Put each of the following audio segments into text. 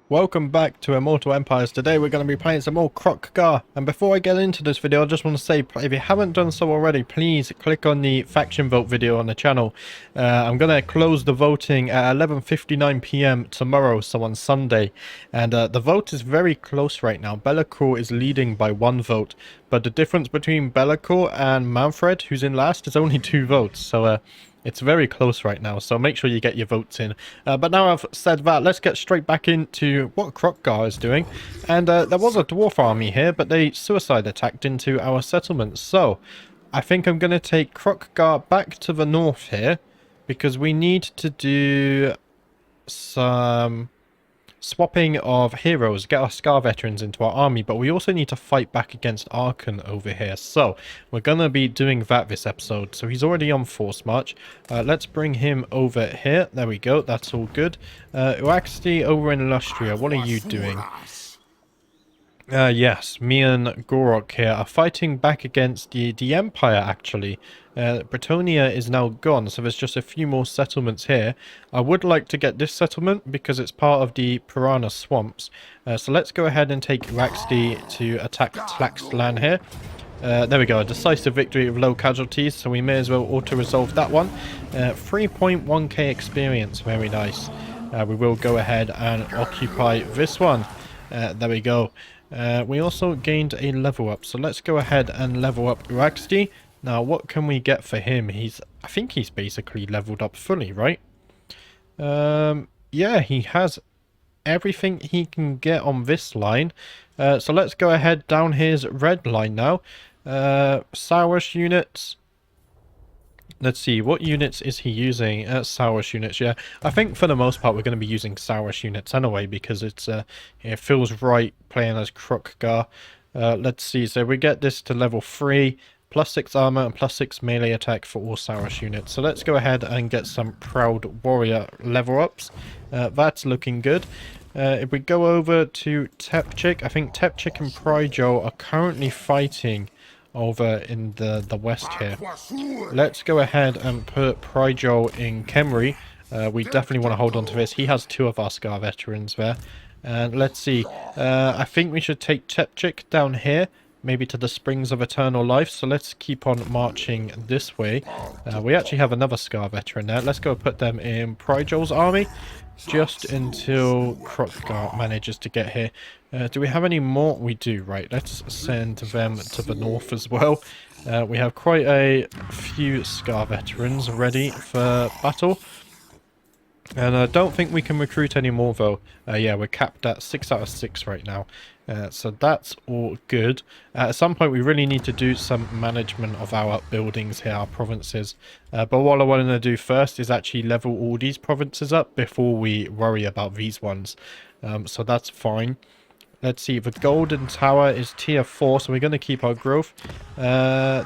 Welcome back to Immortal Empires. Today we're going to be playing some more Kroq-Gar. And before I get into this video, I just want to say, if you haven't done so already, please click on the faction vote video on the channel. I'm going to close the voting at 11:59 PM tomorrow, so on Sunday. And the vote is very close right now. Be'lakor is leading by 1 vote. But the difference between Be'lakor and Manfred, who's in last, is only 2 votes. So it's very close right now, so make sure you get your votes in. But now I've said that, let's get straight back into what Kroq-Gar is doing. And there was a dwarf army here, but they suicide attacked into our settlements. So I think I'm going to take Kroq-Gar back to the north here, because we need to do some swapping of heroes, get our Scar veterans into our army, but we also need to fight back against Archon over here. So we're going to be doing that this episode. So he's already on force march. Let's bring him over here. There we go. That's all good. Uaxti over in Lustria, what are you doing? Yes, me and Gorok here are fighting back against the Empire, actually. Bretonia is now gone, so there's just a few more settlements here. I would like to get this settlement because it's part of the Piranha Swamps. So let's go ahead and take Uaxti to attack Tlaxcalan here. There we go, a decisive victory with low casualties, so we may as well auto-resolve that one. 3.1k experience, very nice. We will go ahead and occupy this one. There we go. We also gained a level up, so let's go ahead and level up Uaxti. Now, what can we get for him? I think he's basically leveled up fully, right? Yeah, he has everything he can get on this line. So let's go ahead down his red line now. Sourish units. Let's see, what units is he using? Sourish units, yeah. I think for the most part we're going to be using Sourish units anyway, because it feels right playing as Kroq-Gar. Let's see, so we get this to level 3, plus 6 armor and plus 6 melee attack for all Sourish units. So let's go ahead and get some Proud Warrior level ups. That's looking good. If we go over to Tepchik, I think Tepchik and Pryjo are currently fighting over in the west here. Let's go ahead and put Pryjo in Khemri. We definitely want to hold on to this. He has 2 of our Scar veterans there. And let's see. I think we should take Tepchik down here, maybe to the Springs of Eternal Life. So let's keep on marching this way. We actually have another Scar veteran there. Let's go put them in Pryjo's army, just until Kroq-Gar manages to get here. Do we have any more? We do, right. Let's send them to the north as well. We have quite a few Scar veterans ready for battle. And I don't think we can recruit any more though. Yeah, we're capped at 6 out of 6 right now. So that's all good. At some point we really need to do some management of our buildings here, our provinces. But what I want to do first is actually level all these provinces up before we worry about these ones. So that's fine. Let's see, the Golden Tower is tier 4, so we're going to keep our growth.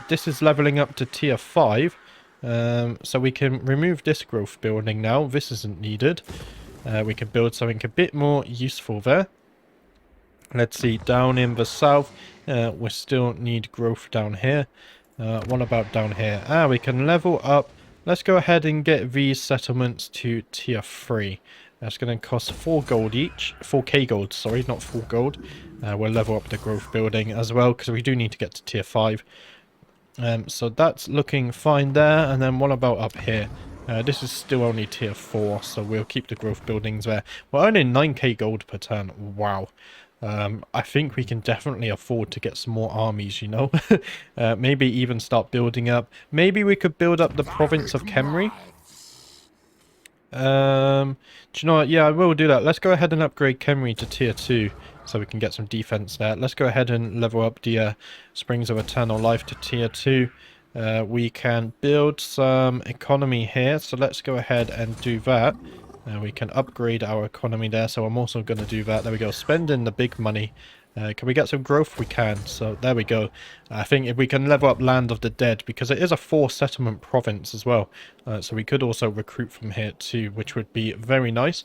This is leveling up to tier 5. So we can remove this growth building now. This isn't needed. We can build something a bit more useful there. Let's see, down in the south, we still need growth down here. What about down here? We can level up. Let's go ahead and get these settlements to tier 3. That's going to cost 4 gold each. 4k gold, sorry, not 4 gold. We'll level up the growth building as well, because we do need to get to tier 5. So that's looking fine there. And then what about up here? This is still only tier 4, so we'll keep the growth buildings there. We're earning 9k gold per turn. Wow. I think we can definitely afford to get some more armies, you know. Maybe even start building up. Maybe we could build up the province of Khemri. Do you know what? Yeah, I will do that. Let's go ahead and upgrade Khemri to tier 2 so we can get some defense there. Let's go ahead and level up the Springs of Eternal Life to tier 2. We can build some economy here, so let's go ahead and do that. We can upgrade our economy there, so I'm also going to do that. There we go, spending the big money. Can we get some growth? We can, so there we go. I think if we can level up Land of the Dead, because it is a 4 settlement province as well, so we could also recruit from here too, which would be very nice.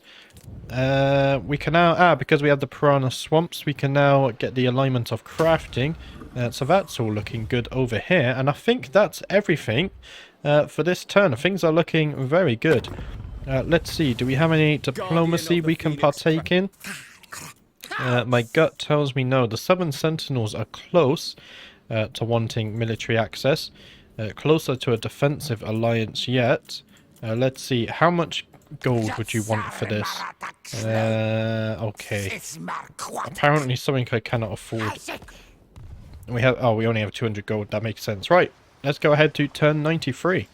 We can now, because we have the Piranha Swamps, we can now get the alignment of crafting. So that's all looking good over here, and I think that's everything for this turn. Things are looking very good. Let's see, do we have any diplomacy we can partake in? My gut tells me no. The Southern Sentinels are close to wanting military access. Closer to a defensive alliance yet. Let's see. How much gold would you want for this? Okay. Apparently something I cannot afford. We have... Oh, we only have 200 gold. That makes sense. Right. Let's go ahead to turn 93.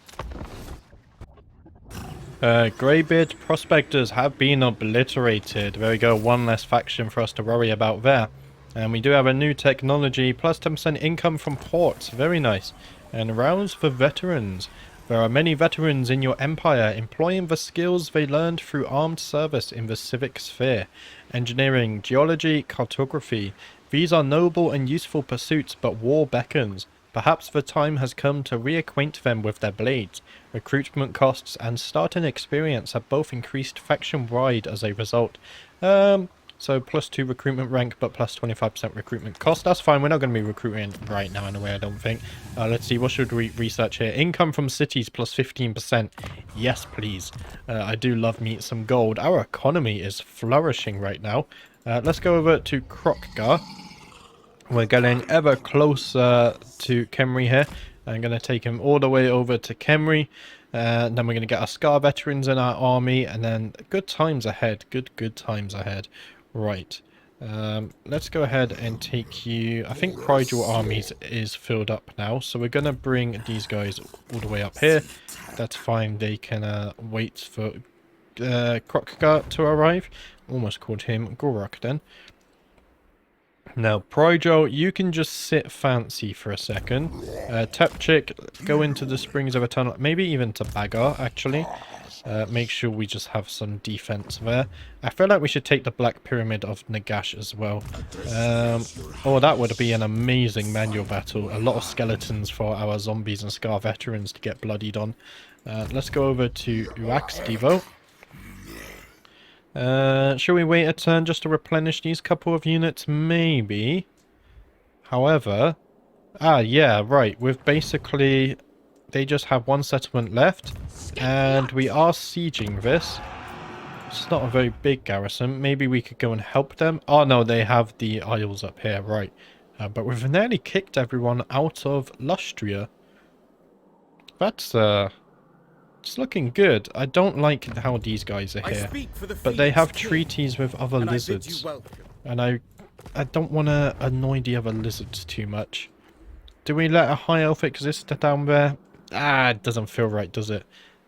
Greybeard prospectors have been obliterated. There we go, one less faction for us to worry about there. And we do have a new technology, plus 10% income from ports, very nice. And rounds for veterans. There are many veterans in your empire employing the skills they learned through armed service in the civic sphere. Engineering, geology, cartography. These are noble and useful pursuits, but war beckons. Perhaps the time has come to reacquaint them with their blades. Recruitment costs and starting experience have both increased faction-wide as a result. So plus 2 recruitment rank, but plus 25% recruitment cost. That's fine, we're not going to be recruiting right now anyway, I don't think. Let's see, what should we research here? Income from cities plus 15%. Yes, please. I do love me some gold. Our economy is flourishing right now. Let's go over to Kroq-Gar. We're getting ever closer to Khemri here. I'm going to take him all the way over to Khemri. And then we're going to get our Scar veterans in our army. And then good times ahead. Good times ahead. Right. Let's go ahead and take you... I think Prydal armies is filled up now. So we're going to bring these guys all the way up here. That's fine. They can wait for Kroq-Gar to arrive. Almost called him Gorok then. Now, Prydal, you can just sit fancy for a second. Tepchik, go into the Springs of Eternal... Maybe even to Bagar, actually. Make sure we just have some defense there. I feel like we should take the Black Pyramid of Nagash as well. Oh, that would be an amazing manual battle. A lot of skeletons for our zombies and Scar veterans to get bloodied on. Let's go over to Uaxdi, though. Should we wait a turn just to replenish these couple of units? Maybe. However... yeah, right. We've basically... They just have one settlement left. And we are sieging this. It's not a very big garrison. Maybe we could go and help them. Oh, no, they have the isles up here. Right. But we've nearly kicked everyone out of Lustria. That's, it's looking good. I don't like how these guys are here. But they have treaties with other lizards. And I don't want to annoy the other lizards too much. Do we let a high elf exist down there? It doesn't feel right, does it?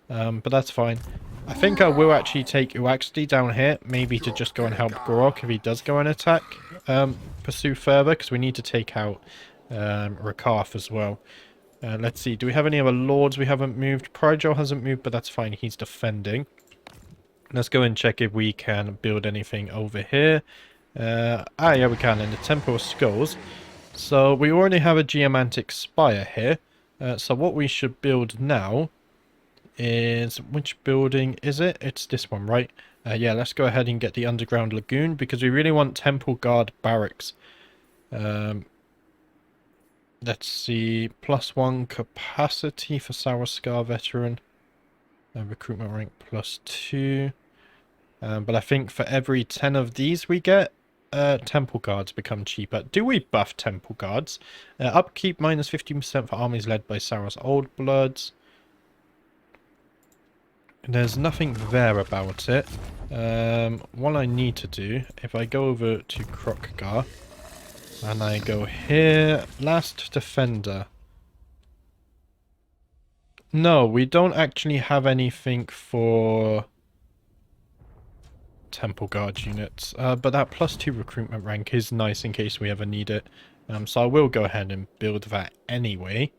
But that's fine. I think I will actually take Uaxdi down here. Maybe to just go and help Gorok if he does go and attack. Pursue further, because we need to take out Rakarth as well. Let's see, do we have any other lords we haven't moved? Prydal hasn't moved, but that's fine, he's defending. Let's go and check if we can build anything over here. Yeah, we can, in the Temple of Skulls. So, we already have a Geomantic Spire here. So what we should build now is... Which building is it? It's this one, right? Yeah, let's go ahead and get the Underground Lagoon, because we really want Temple Guard Barracks. Let's see, +1 capacity for Sour Scar veteran. Recruitment rank +2. But I think for every 10 of these we get, Temple Guards become cheaper. Do we buff Temple Guards? Upkeep -15% for armies led by Sauros Old Bloods. There's nothing there about it. What I need to do, if I go over to Kroq-Gar, and I go here, last defender. No, we don't actually have anything for Temple Guard units. But that +2 recruitment rank is nice in case we ever need it. So I will go ahead and build that anyway.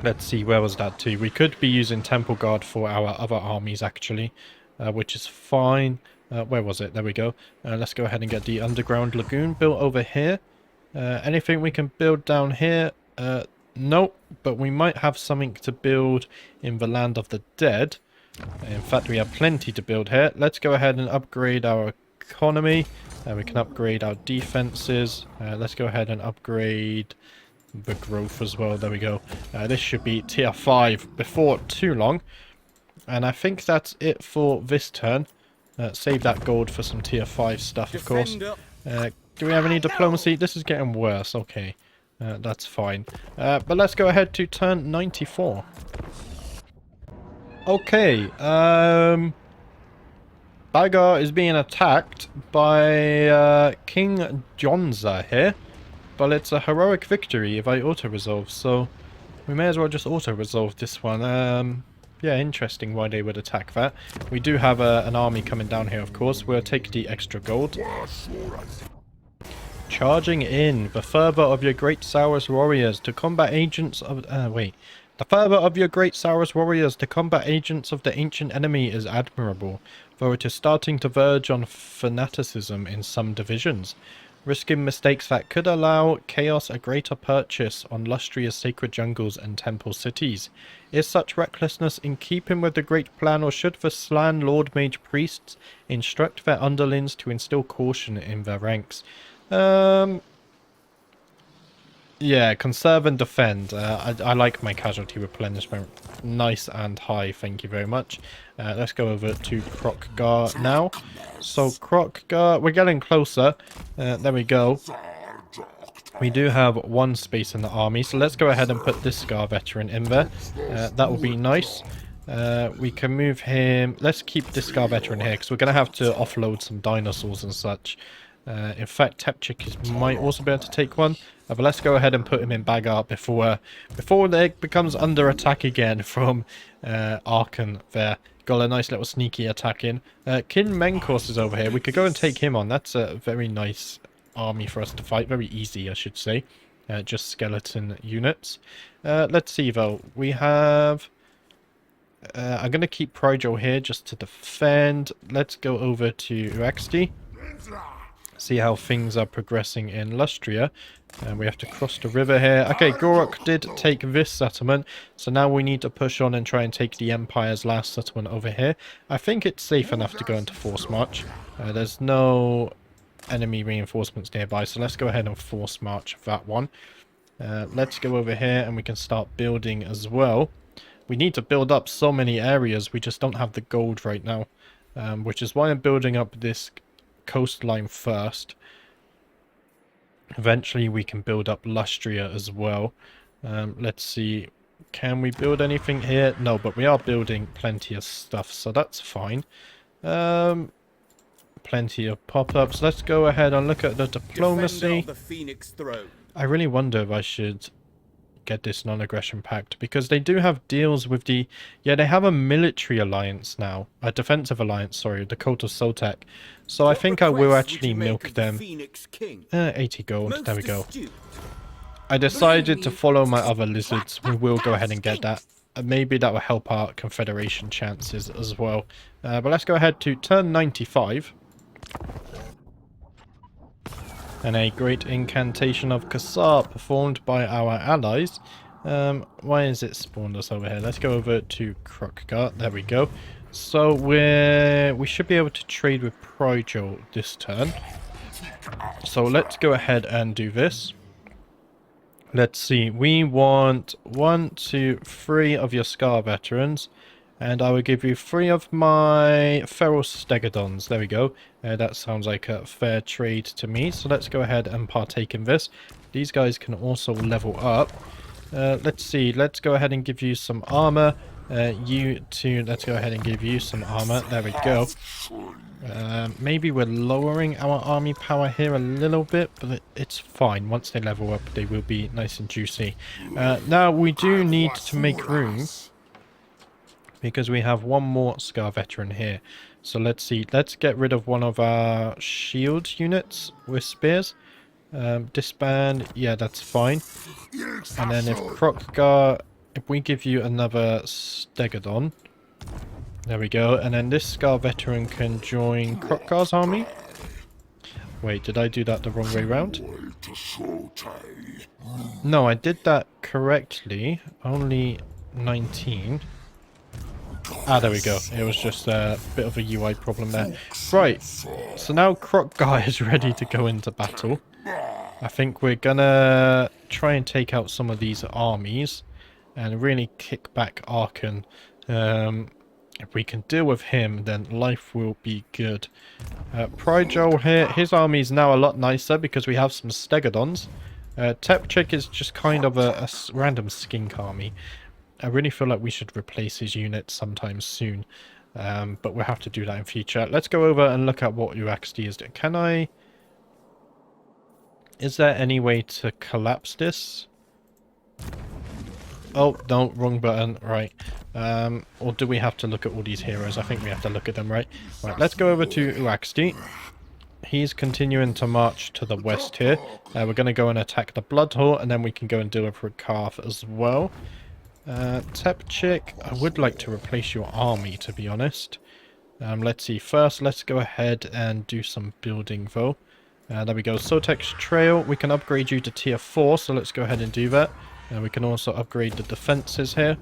Let's see, where was that to? We could be using Temple Guard for our other armies actually, which is fine. Where was it? There we go. Let's go ahead and get the Underground Lagoon built over here. Anything we can build down here? Nope, but we might have something to build in the Land of the Dead. In fact, we have plenty to build here. Let's go ahead and upgrade our economy. We can upgrade our defenses. Let's go ahead and upgrade the growth as well. There we go. This should be tier 5 before too long. And I think that's it for this turn. Save that gold for some tier 5 stuff, of course. Defender. Do we have any diplomacy? This is getting worse. Okay, that's fine. But let's go ahead to turn 94. Okay, Bagar is being attacked by King Jonza here. But it's a heroic victory if I auto-resolve, so we may as well just auto-resolve this one. Yeah, interesting why they would attack that. We do have an army coming down here, of course. We'll take the extra gold. Charging in. The fervor of your great Saurus warriors to combat agents of... The fervor of your great Saurus warriors to combat agents of the ancient enemy is admirable, though it is starting to verge on fanaticism in some divisions, risking mistakes that could allow chaos a greater purchase on Lustria's sacred jungles and temple cities. Is such recklessness in keeping with the great plan, or should the Slan Lord Mage priests instruct their underlings to instill caution in their ranks? Yeah, conserve and defend. I like my casualty replenishment. Nice and high, thank you very much. Let's go over to Kroq-Gar now. So Kroq-Gar, we're getting closer. There we go. We do have one space in the army, so let's go ahead and put this Scar veteran in there. That will be nice. We can move him. Let's keep this Scar veteran here, because we're going to have to offload some dinosaurs and such. In fact, Tepchik might also be able to take one. But let's go ahead and put him in Bagar before it becomes under attack again from Arkan there. Got a nice little sneaky attack in. Kin Menkos is over here. We could go and take him on. That's a very nice army for us to fight. Very easy, I should say. Just skeleton units. Let's see, though. We have... I'm going to keep Prydro here just to defend. Let's go over to Uexti. See how things are progressing in Lustria. We have to cross the river here. Okay, Gorok did take this settlement, so now we need to push on and try and take the Empire's last settlement over here. I think it's safe enough to go into force march. There's no enemy reinforcements nearby, so let's go ahead and force march that one. Let's go over here and we can start building as well. We need to build up so many areas, we just don't have the gold right now, which is why I'm building up this coastline first. Eventually we can build up Lustria as well. Let's see, can we build anything here? No, but we are building plenty of stuff, so that's fine. Plenty of pop-ups. Let's go ahead and look at the diplomacy. The Phoenix Throne. I really wonder if I should get this non-aggression pact, because they do have deals with the... Yeah, they have a military alliance now. A defensive alliance, sorry, the Cult of Sotek. So I think I will actually milk them. 80 gold, there we go. I decided to follow my other lizards. We will go ahead and get that. Maybe that will help our Confederation chances as well. But let's go ahead to turn 95. And a great incantation of Kassar performed by our allies. Why is it spawned us over here? Let's go over to Kroq-Gar. There we go. So we should be able to trade with Prydro this turn. So let's go ahead and do this. Let's see. We want 1, 2, 3 of your Scar veterans. And I will give you 3 of my Feral Stegodons. There we go. That sounds like a fair trade to me. So let's go ahead and partake in this. These guys can also level up. Let's see. Let's go ahead and give you some armor. You two, let's go ahead and give you some armor. There we go. Maybe we're lowering our army power here a little bit, but it's fine. Once they level up, they will be nice and juicy. Now, we do need to make room, because we have one more Scar veteran here. So let's see. Let's get rid of one of our shield units with spears. Disband. Yeah, that's fine. And then if Kroq-Gar, if we give you another Stegodon. There we go. And then this Scar veteran can join Kroq-Gar's army. Wait, did I do that the wrong way round? No, I did that correctly. Only 19. Ah, there we go. It was just a bit of a UI problem there. Right, so now Kroq-Gar is ready to go into battle. I think we're gonna try and take out some of these armies and really kick back Arkan. If we can deal with him, then life will be good. Prydol here, his army is now a lot nicer because we have some Stegodons. Tepchik is just kind of a random skink army. I really feel like we should replace his units sometime soon. But we'll have to do that in future. Let's go over and look at what UXD is doing. Can I... Is there any way to collapse this? Oh, no, wrong button. Right. Or do we have to look at all these heroes? I think we have to look at them, right? Right, let's go over to UXD. He's continuing to march to the west here. We're going to go and attack the Bloodhawk, and then we can go and deal with Kroq-Gar as well. Tepchik, I would like to replace your army, to be honest. Let's see. First, let's go ahead and do some building, though. There we go. Sotek's Trail. We can upgrade you to tier 4, so let's go ahead and do that. We can also upgrade the defenses here.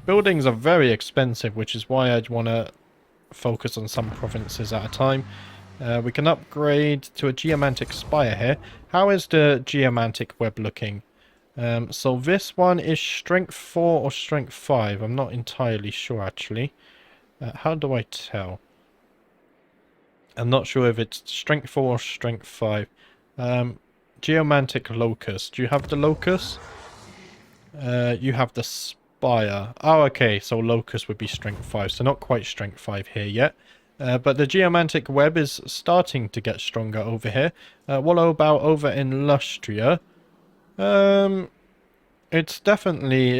Buildings are very expensive, which is why I'd want to focus on some provinces at a time. We can upgrade to a Geomantic Spire here. How is the Geomantic Web looking? So this one is Strength 4 or Strength 5. I'm not entirely sure, actually. How do I tell? I'm not sure if it's Strength 4 or Strength 5. Geomantic Locust. Do you have the Locust? You have the Spire. Oh, okay. So Locust would be Strength 5. So not quite Strength 5 here yet. But the Geomantic Web is starting to get stronger over here. What about over in Lustria? It's definitely...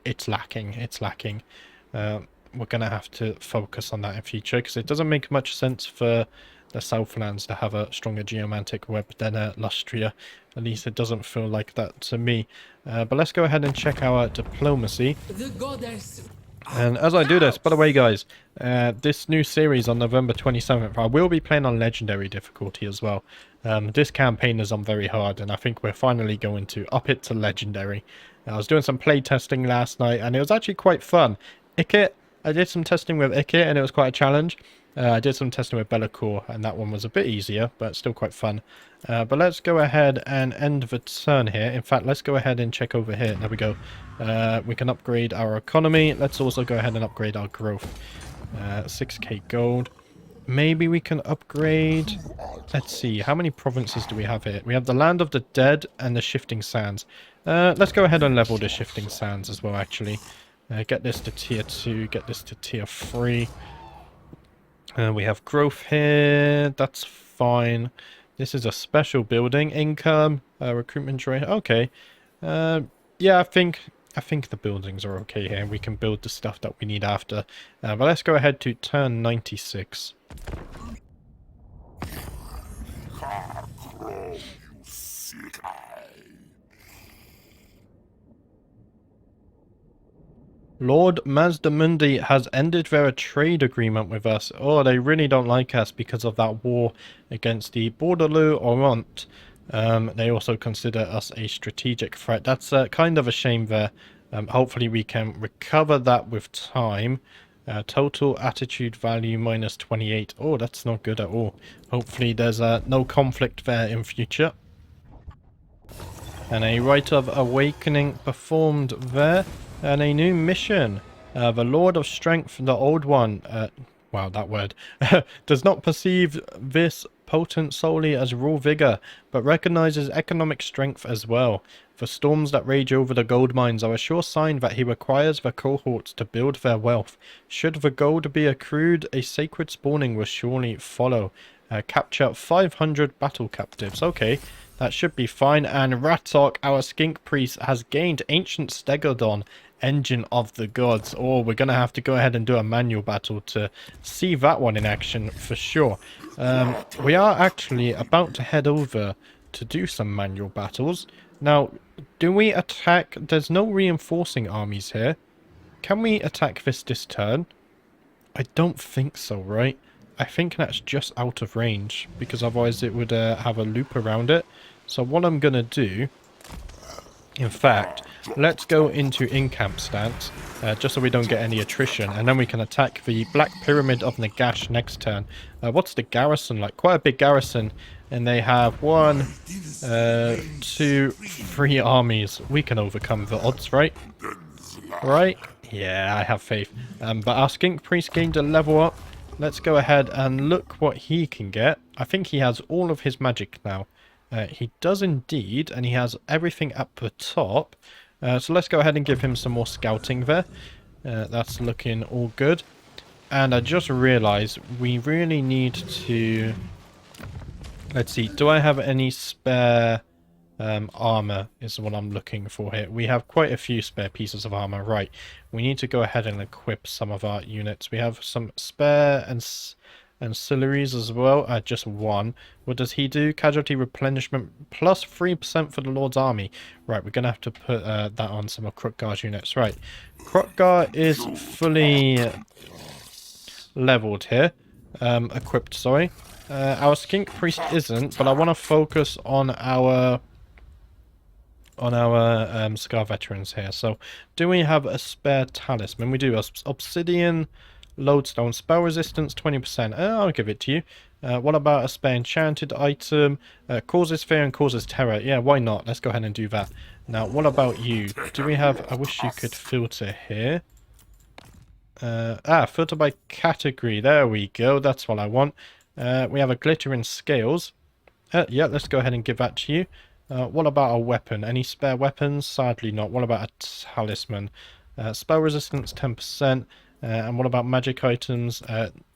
it's lacking. It's lacking. We're going to have to focus on that in future, because it doesn't make much sense for the Southlands to have a stronger Geomantic Web than Lustria. At least it doesn't feel like that to me. But let's go ahead and check our diplomacy. The goddess. And as I do this, by the way, guys, this new series on November 27th, I will be playing on Legendary difficulty as well. This campaign is on very hard, and I think we're finally going to up it to Legendary. I was doing some play testing last night, and it was actually quite fun. I did some testing with Ikit, and it was quite a challenge. I did some testing with Bellacore, and that one was a bit easier, but still quite fun. But let's go ahead and end the turn here. In fact, let's go ahead and check over here. There we go. We can upgrade our economy. Let's also go ahead and upgrade our growth. 6k gold. Maybe we can upgrade... Let's see, how many provinces do we have here? We have the Land of the Dead and the Shifting Sands. Let's go ahead and level the Shifting Sands as well, actually. Get this to tier 2, get this to tier 3. We have growth here. That's fine. This is a special building. Income, recruitment rate. Okay. Yeah, I think the buildings are okay here. We can build the stuff that we need after. But let's go ahead to turn 96. Lord Mazdamundi has ended their trade agreement with us. Oh, they really don't like us because of that war against the Bordelou Oront. They also consider us a strategic threat. That's kind of a shame there. Hopefully we can recover that with time. Total attitude value minus 28. Oh, that's not good at all. Hopefully there's no conflict there in future. And a Rite of Awakening performed there. And a new mission. The Lord of Strength, the Old One, wow, that word, does not perceive this potent solely as raw vigor, but recognizes economic strength as well. The storms that rage over the gold mines are a sure sign that he requires the cohorts to build their wealth. Should the gold be accrued, a sacred spawning will surely follow. Capture 500 battle captives. Okay, that should be fine. And Ratok, our skink priest, has gained Ancient Stegodon, Engine of the Gods. Oh, we're going to have to go ahead and do a manual battle to see that one in action for sure. We are actually about to head over to do some manual battles. Now, do we attack? There's no reinforcing armies here. Can we attack this turn? I don't think so, right? I think that's just out of range, because otherwise it would have a loop around it. So what I'm going to do, in fact, let's go into in-camp stance, just so we don't get any attrition, and then we can attack the Black Pyramid of Nagash next turn. What's the garrison like? Quite a big garrison, and they have 1, 2, 3 armies. We can overcome the odds, right? Right? Yeah, I have faith. But our Skink Priest gained a level up. Let's go ahead and look what he can get. I think he has all of his magic now. He does indeed, and he has everything up the top. So let's go ahead and give him some more scouting there. That's looking all good. And I just realized we really need to... Let's see, do I have any spare armor is what I'm looking for here. We have quite a few spare pieces of armor. Right, we need to go ahead and equip some of our units. We have some spare ancillaries as well. Just one. What does he do? Casualty replenishment plus 3% for the Lord's army. Right, we're going to have to put that on some of Kroq-Gar's units. Right, Kroq-Gar is fully leveled here. Equipped, sorry. Our Skink Priest isn't, but I want to focus on our Scar Veterans here. So, do we have a spare talisman? We do. Obsidian, lodestone, spell resistance 20%. I'll give it to you. What about a spare enchanted item? Causes fear and causes terror. Yeah, why not? Let's go ahead and do that. Now, what about you? Do we have... I wish you could filter here. Filter by category. There we go. That's what I want. We have a glittering scales. Yeah, let's go ahead and give that to you. What about a weapon? Any spare weapons? Sadly not. What about a talisman? Spell resistance 10%. And what about magic items?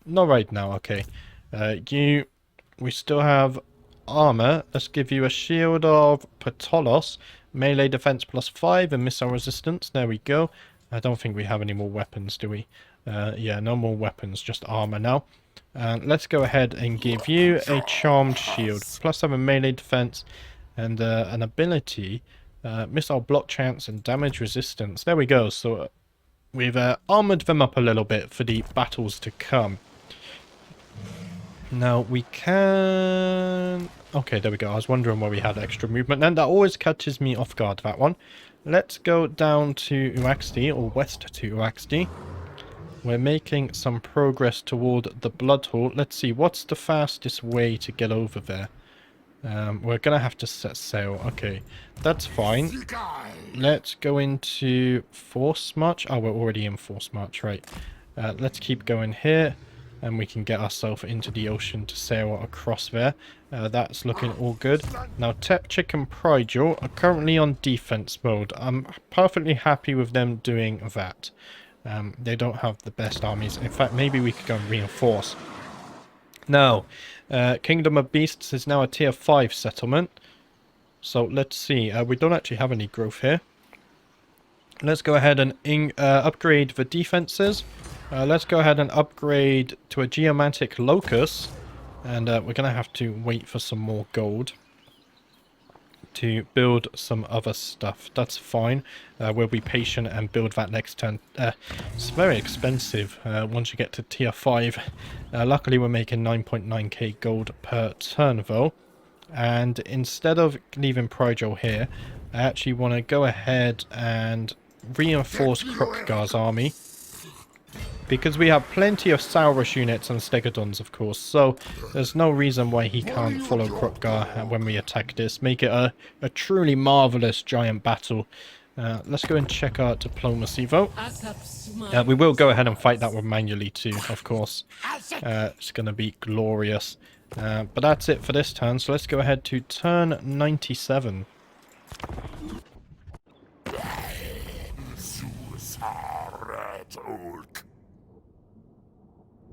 Not right now. Okay. We still have armor. Let's give you a shield of Patolos. Melee defense plus 5 and missile resistance. There we go. I don't think we have any more weapons, do we? Yeah, no more weapons. Just armor now. Let's go ahead and give you a charmed shield. Plus 7 melee defense. And an ability, missile block chance and damage resistance. There we go. So we've armored them up a little bit for the battles to come. Now we can... Okay, there we go. I was wondering why we had extra movement. And that always catches me off guard, that one. Let's go down to Uaxti, or west to Uaxti. We're making some progress toward the Blood Hall. Let's see, what's the fastest way to get over there? We're going to have to set sail. Okay, that's fine. Let's go into Force March. Oh, we're already in Force March, right. Let's keep going here, and we can get ourselves into the ocean to sail across there. That's looking all good. Now, Tepchik and Prydor are currently on defense mode. I'm perfectly happy with them doing that. They don't have the best armies. In fact, maybe we could go and reinforce. Now, Kingdom of Beasts is now a tier 5 settlement. So let's see. We don't actually have any growth here. Let's go ahead and upgrade the defenses. Let's go ahead and upgrade to a Geomantic Locus. And we're going to have to wait for some more gold to build some other stuff. That's fine. We'll be patient and build that next turn. It's very expensive once you get to tier 5. Luckily we're making 9.9k gold per turn though. And instead of leaving Prydor here, I actually want to go ahead and reinforce Kroq-Gar's army. Because we have plenty of Saurus units and Stegodons, of course, so there's no reason why he can't follow Kroq-Gar when we attack this. Make it a truly marvellous giant battle. Let's go and check our diplomacy vote. We will go ahead and fight that one manually too, of course. It's going to be glorious. But that's it for this turn, so let's go ahead to turn 97.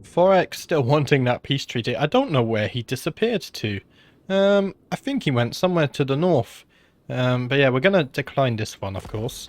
Forex still wanting that peace treaty. I don't know where he disappeared to. I think he went somewhere to the north. But yeah, we're going to decline this one, of course.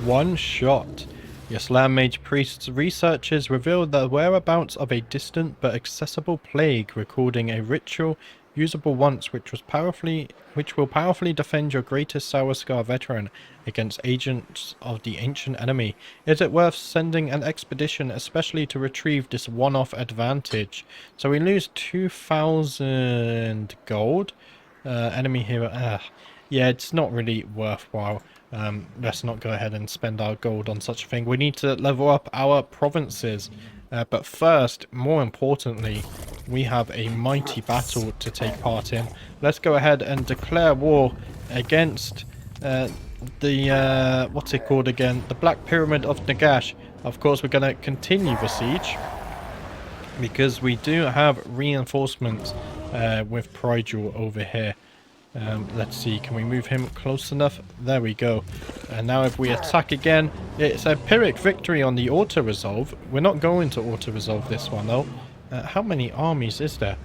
One shot. Your Land Mage Priest's researchers revealed the whereabouts of a distant but accessible plague, recording a ritual usable once which will powerfully defend your greatest Scar veteran against agents of the ancient enemy. Is it worth sending an expedition especially to retrieve this one-off advantage? So we lose 2,000 gold. Enemy hero. Yeah, it's not really worthwhile. Let's not go ahead and spend our gold on such a thing. We need to level up our provinces. But first, more importantly, we have a mighty battle to take part in. Let's go ahead and declare war against the what's it called again? The Black Pyramid of Nagash. Of course, we're going to continue the siege because we do have reinforcements with Prydul over here. Let's see, can we move him close enough? There we go. And now if we attack again, it's a Pyrrhic victory on the auto-resolve. We're not going to auto-resolve this one though. How many armies is there?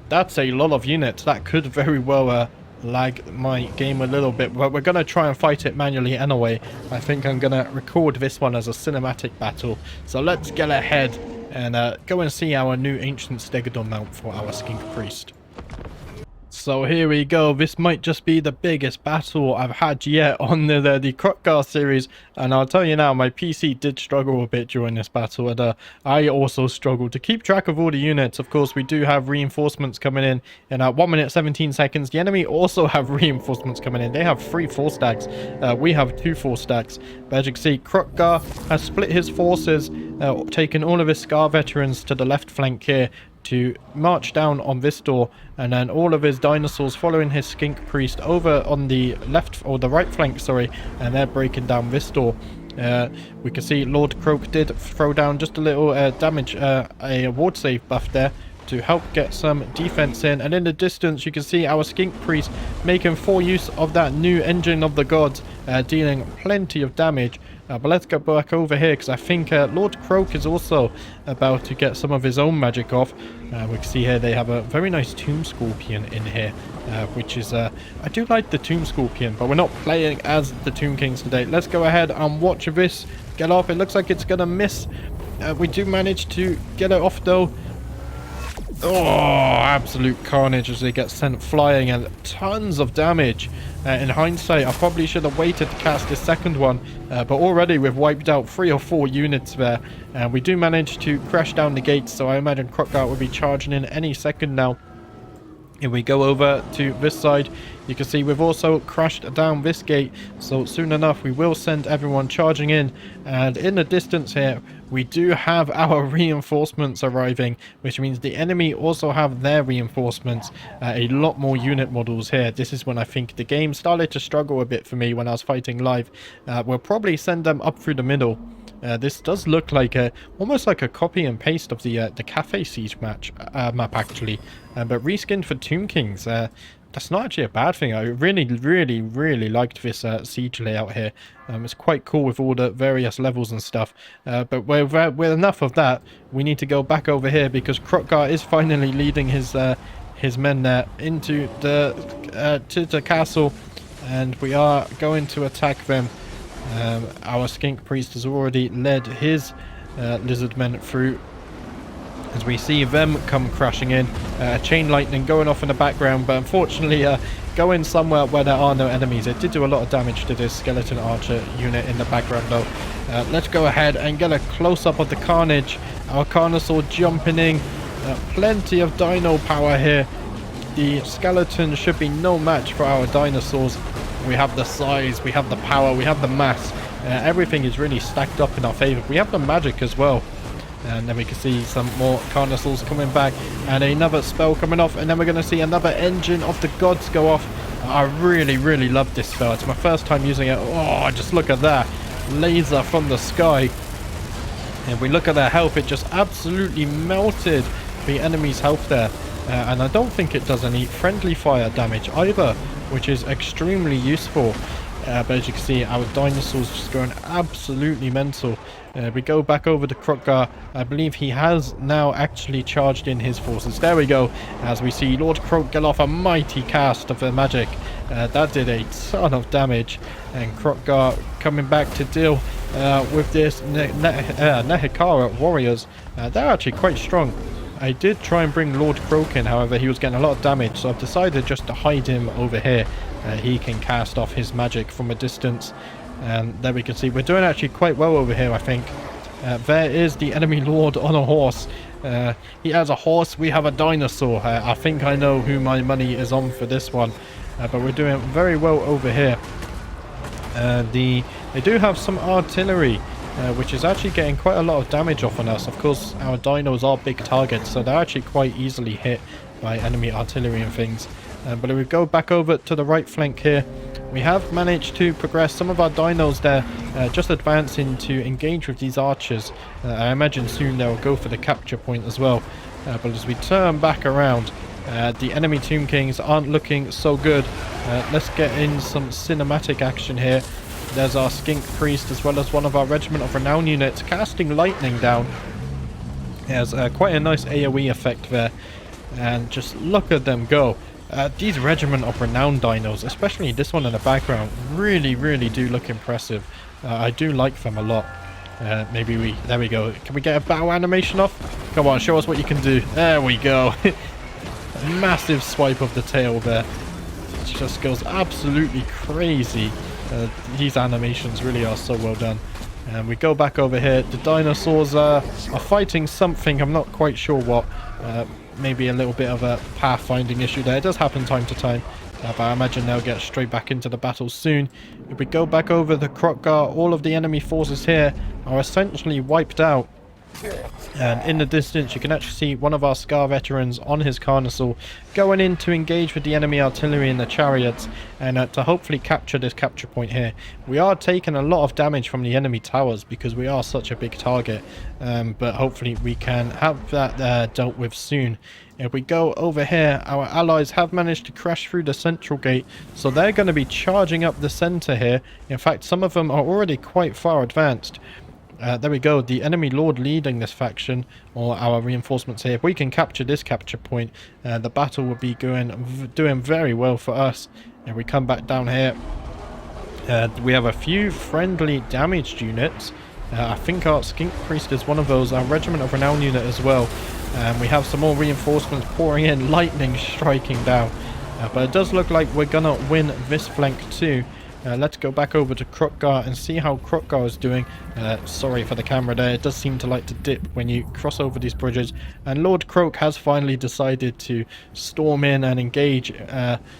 That's a lot of units. That could very well lag my game a little bit, but we're going to try and fight it manually anyway. I think I'm going to record this one as a cinematic battle. So let's get ahead and go and see our new Ancient Stegadon mount for our Skink Priest. So here we go. This might just be the biggest battle I've had yet on the Kroq-Gar series, and I'll tell you now, my PC did struggle a bit during this battle, and I also struggled to keep track of all the units. Of course, we do have reinforcements coming in 1 minute 17 seconds. The enemy also have reinforcements coming in. They have 3 4 stacks. We have 2 4 stacks. But as you can see, Kroq-Gar has split his forces, taken all of his Scar veterans to the left flank here to march down on this door, and then all of his dinosaurs following his Skink Priest over on the left, or the right flank, sorry, and they're breaking down this door. We can see Lord Kroq did throw down just a little damage, a ward save buff there to help get some defense in, and in the distance you can see our Skink Priest making full use of that new engine of the gods, dealing plenty of damage. But let's go back over here because I think Lord Kroq is also about to get some of his own magic off. We can see here they have a very nice Tomb Scorpion in here, which is I do like the Tomb Scorpion, but we're not playing as the Tomb Kings today. Let's go ahead and watch this get off. It looks like it's gonna miss. We do manage to get it off though. Oh, absolute carnage as they get sent flying, and tons of damage. In hindsight, I probably should have waited to cast this second one, but already we've wiped out 3 or 4 units there. We do manage to crash down the gates, so I imagine Kroq-Gar will be charging in any second now. If we go over to this side, you can see we've also crashed down this gate, so soon enough we will send everyone charging in. And in the distance here, we do have our reinforcements arriving, which means the enemy also have their reinforcements. A lot more unit models here. This is when I think the game started to struggle a bit for me when I was fighting live. We'll probably send them up through the middle. This does look like almost like a copy and paste of the Cafe Siege map actually, but reskinned for Tomb Kings. That's not actually a bad thing. I really liked this siege layout here. It's quite cool with all the various levels and stuff. But with enough of that, we need to go back over here because Kroq-Gar is finally leading his men there into the castle, and we are going to attack them. Our Skink Priest has already led his lizard men through as we see them come crashing in. Chain lightning going off in the background, but unfortunately going somewhere where there are no enemies. It did do a lot of damage to this skeleton archer unit in the background though. Let's go ahead and get a close-up of the carnage. Our Carnosaur jumping in. Plenty of dino power here. The skeleton should be no match for our dinosaurs. We have the size, we have the power, we have the mass. Everything is really stacked up in our favor. We have the magic as well. And then we can see some more Carnosaurs coming back, and another spell coming off, and then we're going to see another engine of the gods go off. I really love this spell. It's my first time using it. Oh, just look at that. Laser from the sky. And we look at their health, it just absolutely melted the enemy's health there. And I don't think it does any friendly fire damage either, which is extremely useful. But as you can see, our dinosaurs just going absolutely mental. We go back over to Kroq-Gar. I believe he has now actually charged in his forces. There we go. As we see Lord Kroq get off a mighty cast of the magic. That did a ton of damage. And Kroq-Gar coming back to deal with this Nehikara warriors. They're actually quite strong. I did try and bring Lord Kroq in, however he was getting a lot of damage, so I've decided just to hide him over here. He can cast off his magic from a distance. And there we can see we're doing actually quite well over here, I think. There is the enemy lord on a horse. He has a horse, we have a dinosaur. I think I know who my money is on for this one. But we're doing very well over here. They do have some artillery, which is actually getting quite a lot of damage off on us. Of course, our dinos are big targets, so they're actually quite easily hit by enemy artillery and things. But if we go back over to the right flank here, we have managed to progress some of our dinos there, just advancing to engage with these archers. I imagine soon they'll go for the capture point as well. But as we turn back around, the enemy Tomb Kings aren't looking so good. Let's get in some cinematic action here. There's our Skink Priest as well as one of our Regiment of Renown units casting lightning down. There's quite a nice AoE effect there. And just look at them go. These Regiment of Renown dinos, especially this one in the background, really do look impressive. I do like them a lot. There we go. Can we get a battle animation off? Come on, show us what you can do. There we go. A massive swipe of the tail there. It just goes absolutely crazy. These animations really are so well done. And we go back over here. The dinosaurs are fighting something. I'm not quite sure what. Maybe a little bit of a pathfinding issue there. It does happen time to time. But I imagine they'll get straight back into the battle soon. If we go back over the Kroq-Gar, all of the enemy forces here are essentially wiped out. And in the distance you can actually see one of our Scar veterans on his Carnosaur going in to engage with the enemy artillery in the chariots and to hopefully capture this capture point here. We are taking a lot of damage from the enemy towers because we are such a big target, but hopefully we can have that dealt with soon. If we go over here, our allies have managed to crash through the central gate, so they're going to be charging up the center here. In fact, some of them are already quite far advanced. There we go, the enemy lord leading this faction, or our reinforcements here. If we can capture this capture point, the battle will be doing very well for us. If we come back down here, we have a few friendly damaged units. I think our Skink Priest is one of those, our Regiment of Renown unit as well. We have some more reinforcements pouring in, lightning striking down. But it does look like we're gonna win this flank too. Let's go back over to Kroq-Gar and see how Kroq-Gar is doing. Sorry for the camera there, it does seem to like to dip when you cross over these bridges. And Lord Kroq has finally decided to storm in and engage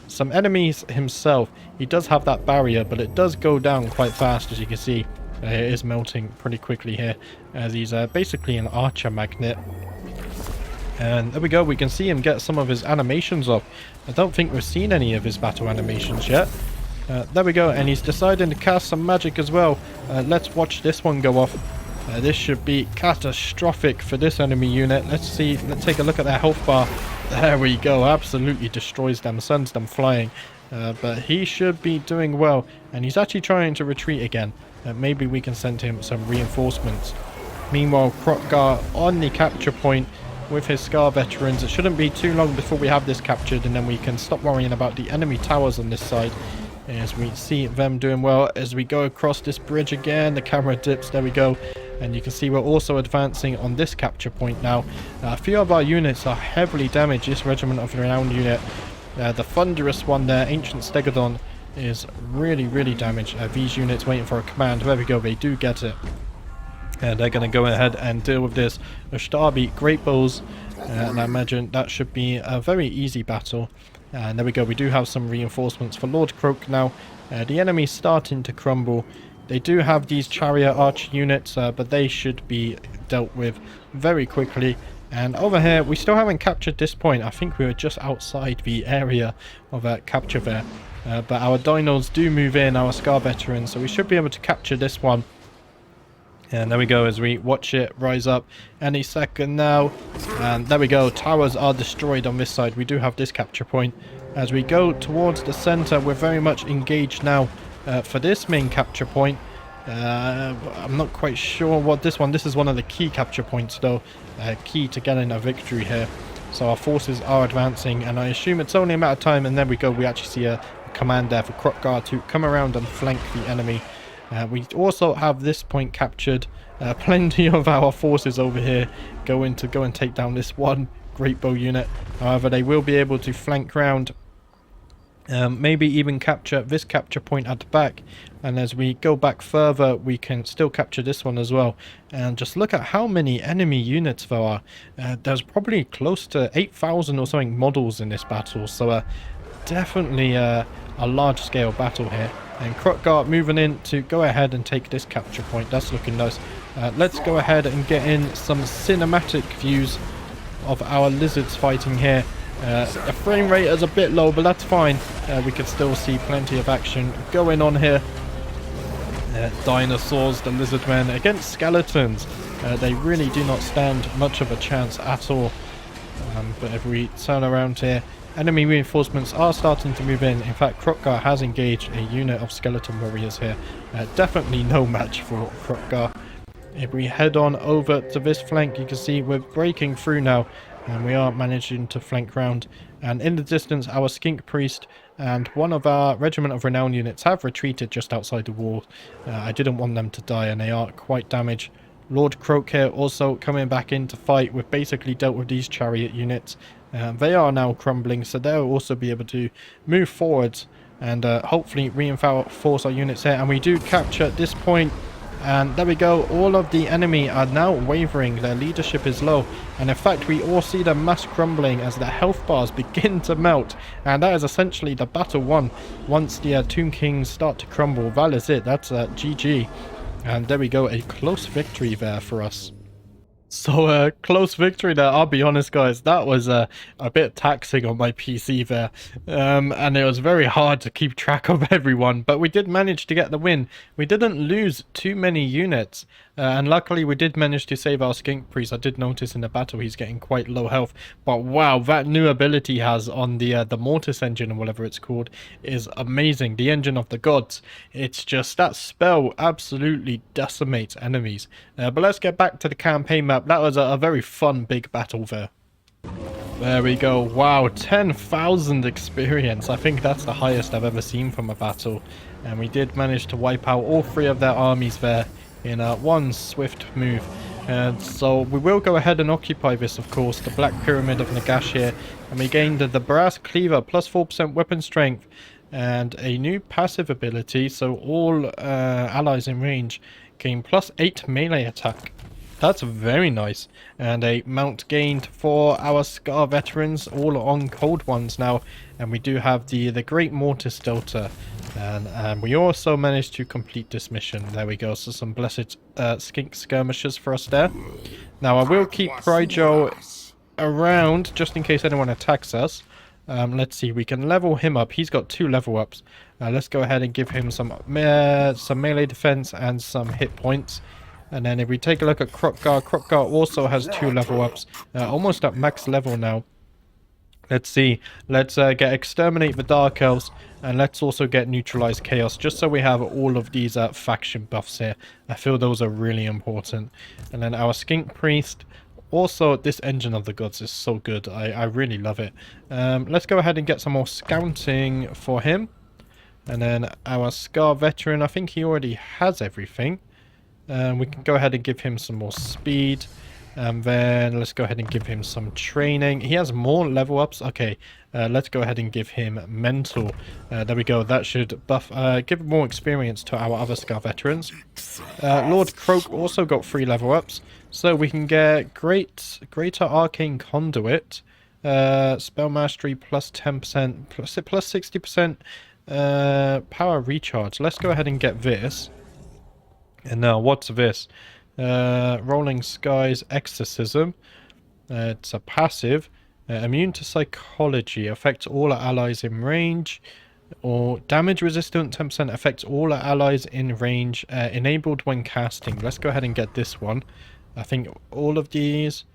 some enemies himself. He does have that barrier, but it does go down quite fast, as you can see. It is melting pretty quickly here, as he's basically an archer magnet. And there we go, we can see him get some of his animations off. I don't think we've seen any of his battle animations yet. There we go, and he's deciding to cast some magic as well. Let's watch this one go off. This should be catastrophic for this enemy unit. Let's take a look at their health bar. There we go, absolutely destroys them, sends them flying. But he should be doing well, and he's actually trying to retreat again. Maybe we can send him some reinforcements. Meanwhile, Kroq-Gar on the capture point with his Scar veterans. It shouldn't be too long before we have this captured, and then we can stop worrying about the enemy towers on this side. As we see them doing well, as we go across this bridge again, the camera dips, there we go. And you can see we're also advancing on this capture point now. A few of our units are heavily damaged, this Regiment of Renown unit. The thunderous one there, Ancient Stegodon, is really damaged. These units waiting for a command, there we go, they do get it. And they're going to go ahead and deal with this Ustabi Great Bows. And I imagine that should be a very easy battle. And there we go, we do have some reinforcements for Lord Kroq now. The enemy's starting to crumble. They do have these chariot archer units, but they should be dealt with very quickly. And over here, we still haven't captured this point. I think we were just outside the area of capture there. But our dinos do move in, our Scar veterans, so we should be able to capture this one. And there we go, as we watch it rise up any second now. And there we go, towers are destroyed on this side. We do have this capture point. As we go towards the center, we're very much engaged now for this main capture point. I'm not quite sure what this is one of the key capture points though. Key to getting a victory here. So our forces are advancing, and I assume it's only a matter of time. And there we go, we actually see a command there for Kroq-Gar to come around and flank the enemy. We also have this point captured. Plenty of our forces over here go and take down this one great bow unit. However, they will be able to flank round, maybe even capture this capture point at the back. And as we go back further, we can still capture this one as well. And just look at how many enemy units there are. There's probably close to 8,000 or something models in this battle. So definitely a large scale battle here. And Kroq-Gar moving in to go ahead and take this capture point. That's looking nice. Let's go ahead and get in some cinematic views of our lizards fighting here. The frame rate is a bit low, but that's fine. We can still see plenty of action going on here. Dinosaurs, the lizard men against skeletons. They really do not stand much of a chance at all. But if we turn around here, enemy reinforcements are starting to move in. In fact, Kroq-Gar has engaged a unit of skeleton warriors here. Definitely no match for Kroq-Gar. If we head on over to this flank, you can see we're breaking through now. And we are managing to flank round. And in the distance, our Skink Priest and one of our Regiment of Renown units have retreated just outside the wall. I didn't want them to die, and they are quite damaged. Lord Kroq here also coming back in to fight. We've basically dealt with these chariot units. They are now crumbling, so they'll also be able to move forwards and hopefully reinforce our units here. And we do capture this point. And there we go, all of the enemy are now wavering, their leadership is low, and in fact we all see the mass crumbling as the health bars begin to melt, and that is essentially the battle won. Once the Tomb Kings start to crumble, that is it, that's GG. And there we go, a close victory there for us. So close victory there, I'll be honest guys, that was a bit taxing on my PC there, and it was very hard to keep track of everyone, but we did manage to get the win. We didn't lose too many units, and luckily we did manage to save our Skink Priest. I did notice in the battle he's getting quite low health, but wow, that new ability he has on the Mortis engine or whatever it's called is amazing. The Engine of the Gods, it's just, that spell absolutely decimates enemies. But let's get back to the campaign map. That was a very fun big battle there. There we go. Wow, 10,000 experience. I think that's the highest I've ever seen from a battle. And we did manage to wipe out all three of their armies there in one swift move. And so we will go ahead and occupy this, of course, the Black Pyramid of Nagash here. And we gained the Brass Cleaver, plus 4% weapon strength, and a new passive ability. So all allies in range gain plus 8 melee attack. That's very nice. And a mount gained for our Scar veterans, all on cold ones now. And we do have the Great Mortis Delta. And we also managed to complete this mission. There we go. So some blessed skink skirmishers for us there. Now I will keep Pryjo around just in case anyone attacks us. Let's see, we can level him up. He's got 2 level ups. Let's go ahead and give him some melee defense and some hit points. And then if we take a look at Kroq-Gar, Kroq-Gar also has 2 level ups, almost at max level now. Let's see, let's get Exterminate the Dark Elves, and let's also get Neutralize Chaos, just so we have all of these faction buffs here. I feel those are really important. And then our Skink Priest, also this Engine of the Gods is so good, I really love it. Let's go ahead and get some more scouting for him. And then our Scar Veteran, I think he already has everything. We can go ahead and give him some more speed. And then let's go ahead and give him some training. He has more level ups. Okay, let's go ahead and give him mental. There we go. That should buff, give more experience to our other Scar veterans. Lord Kroq also got 3 level ups. So we can get Greater Arcane Conduit. Spell Mastery plus 10%, plus 60% power recharge. Let's go ahead and get this. And now, what's this? Rolling Skies Exorcism. It's a passive. Immune to Psychology. Affects all our allies in range. Or damage resistant 10%. Affects all our allies in range. Enabled when casting. Let's go ahead and get this one. I think all of these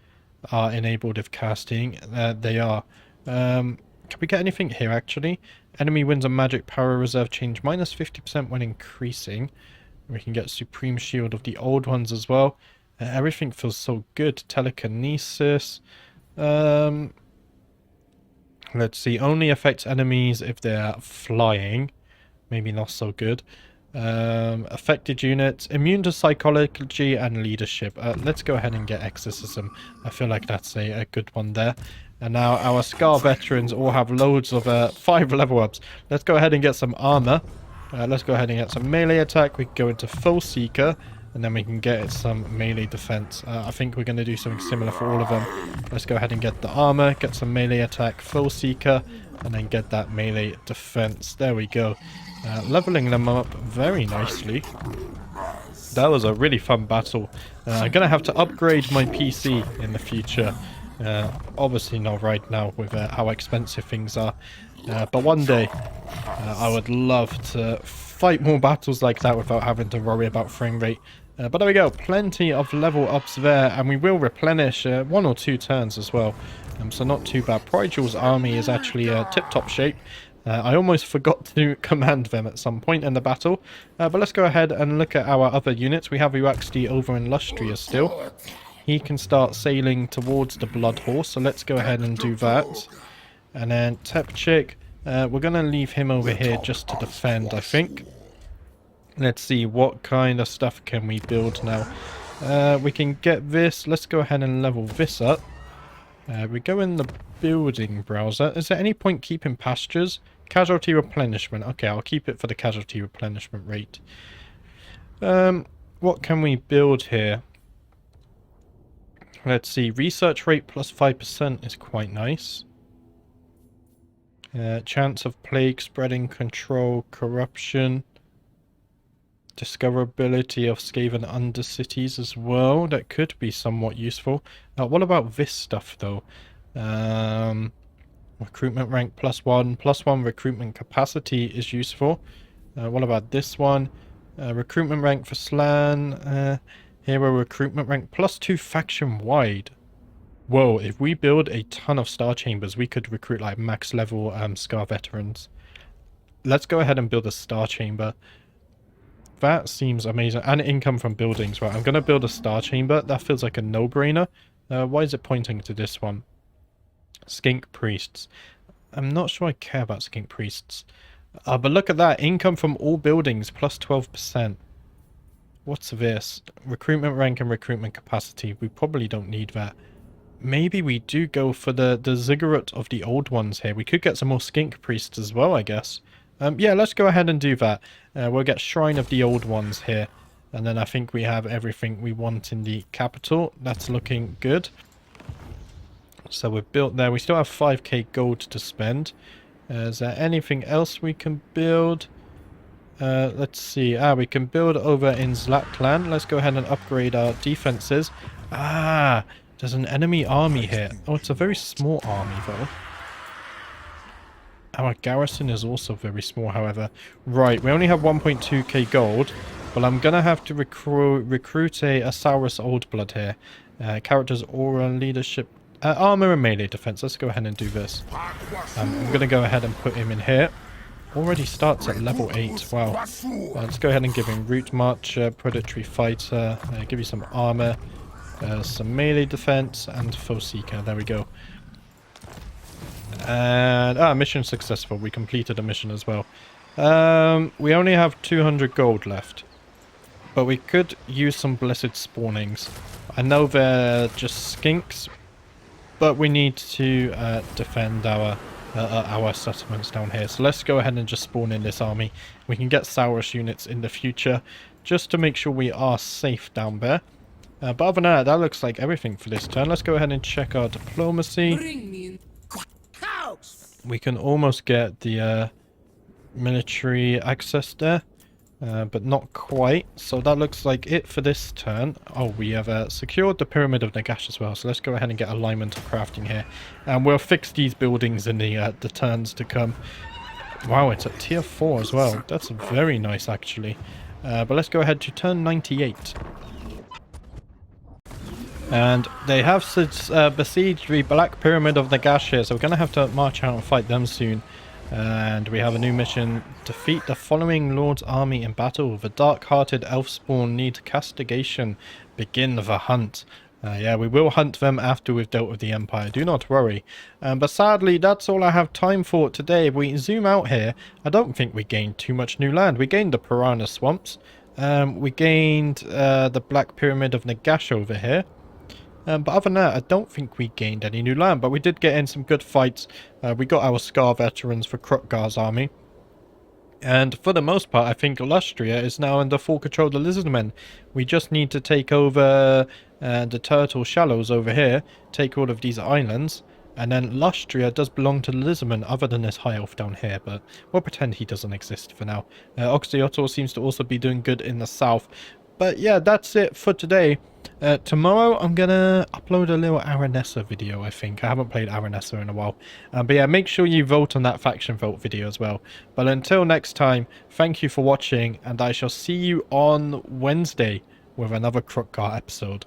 are enabled if casting. They are. Can we get anything here, actually? Enemy wins a magic power reserve change. Minus 50% when increasing. We can get Supreme Shield of the old ones as well. Everything feels so good. Telekinesis. Let's see. Only affects enemies if they're flying. Maybe not so good. Affected units. Immune to Psychology and Leadership. Let's go ahead and get Exorcism. I feel like that's a good one there. And now our Scar veterans all have loads of 5 level ups. Let's go ahead and get some armor. Let's go ahead and get some melee attack. We can go into Full Seeker, and then we can get some melee defense. I think we're going to do something similar for all of them. Let's go ahead and get the armor, get some melee attack, Full Seeker, and then get that melee defense. There we go. Leveling them up very nicely. That was a really fun battle. I'm going to have to upgrade my PC in the future. Obviously not right now with how expensive things are. But one day, I would love to fight more battles like that without having to worry about frame rate. But there we go, plenty of level ups there, and we will replenish 1 or 2 turns as well. So not too bad. Prigel's army is actually tip-top shape. I almost forgot to command them at some point in the battle. But let's go ahead and look at our other units. We have Uaxti over in Lustria still. He can start sailing towards the Blood Horse, so let's go ahead and do that. And then Tepchik, we're going to leave him over here just to defend, I think. Let's see, what kind of stuff can we build now? We can get this. Let's go ahead and level this up. We go in the building browser. Is there any point keeping pastures? Casualty replenishment. Okay, I'll keep it for the casualty replenishment rate. What can we build here? Let's see, research rate plus 5% is quite nice. Chance of plague spreading, control, corruption. Discoverability of Skaven undercities as well. That could be somewhat useful. What about this stuff though? Recruitment rank +1 recruitment capacity is useful. What about this one? Recruitment rank for Slan. Hero recruitment rank +2 faction wide. Whoa, if we build a ton of star chambers, we could recruit like max level Scar veterans. Let's go ahead and build a star chamber. That seems amazing. And income from buildings. Right, I'm going to build a star chamber. That feels like a no-brainer. Why is it pointing to this one? Skink priests. I'm not sure I care about skink priests. But look at that. Income from all buildings +12%. What's this? Recruitment rank and recruitment capacity. We probably don't need that. Maybe we do go for the ziggurat of the old ones here. We could get some more skink priests as well, I guess. Yeah, let's go ahead and do that. We'll get Shrine of the Old Ones here. And then I think we have everything we want in the capital. That's looking good. So we're built there. We still have 5k gold to spend. Is there anything else we can build? Let's see. We can build over in Zlatland. Let's go ahead and upgrade our defenses. There's an enemy army here. Oh, it's a very small army though. Our garrison is also very small, however. Right, we only have 1.2k gold, but I'm going to have to recruit a Saurus Oldblood here. Characters, aura, leadership, armor and melee defense. Let's go ahead and do this. I'm going to go ahead and put him in here. Already starts at level 8. Wow. Let's go ahead and give him Route March, Predatory Fighter, give you some armor, some melee defense, and Foe Seeker. There we go. And mission successful. We completed a mission as well. We only have 200 gold left, but we could use some blessed spawnings. I know they're just skinks, but we need to defend our settlements down here. So let's go ahead and just spawn in this army. We can get Saurus units in the future just to make sure we are safe down there. But other than that, that looks like everything for this turn. Let's go ahead and check our diplomacy. We can almost get the military access there, but not quite. So that looks like it for this turn. Oh, we have secured the Pyramid of Nagash as well. So let's go ahead and get alignment of crafting here. And we'll fix these buildings in the turns to come. Wow, it's at tier 4 as well. That's very nice, actually. But let's go ahead to turn 98. And they have besieged the Black Pyramid of Nagash here, so we're going to have to march out and fight them soon. And we have a new mission. Defeat the following Lord's army in battle. The dark-hearted elf spawn need castigation. Begin the hunt. Yeah, we will hunt them after we've dealt with the Empire. Do not worry. But sadly, that's all I have time for today. If we zoom out here, I don't think we gained too much new land. We gained the Piranha Swamps. We gained the Black Pyramid of Nagash over here. But other than that, I don't think we gained any new land, but we did get in some good fights. We got our Scar veterans for Kroq-Gar's army. And for the most part, I think Lustria is now under full control of the Lizardmen. We just need to take over the Turtle Shallows over here, take all of these islands, and then Lustria does belong to the Lizardmen other than this high elf down here, but we'll pretend he doesn't exist for now. Oxyotl seems to also be doing good in the south. But yeah, that's it for today. Tomorrow I'm gonna upload a little Aranessa video, I think. I haven't played Aranessa in a while. But yeah, make sure you vote on that faction vote video as well. But until next time, thank you for watching, and I shall see you on Wednesday with another Kroq-Gar episode.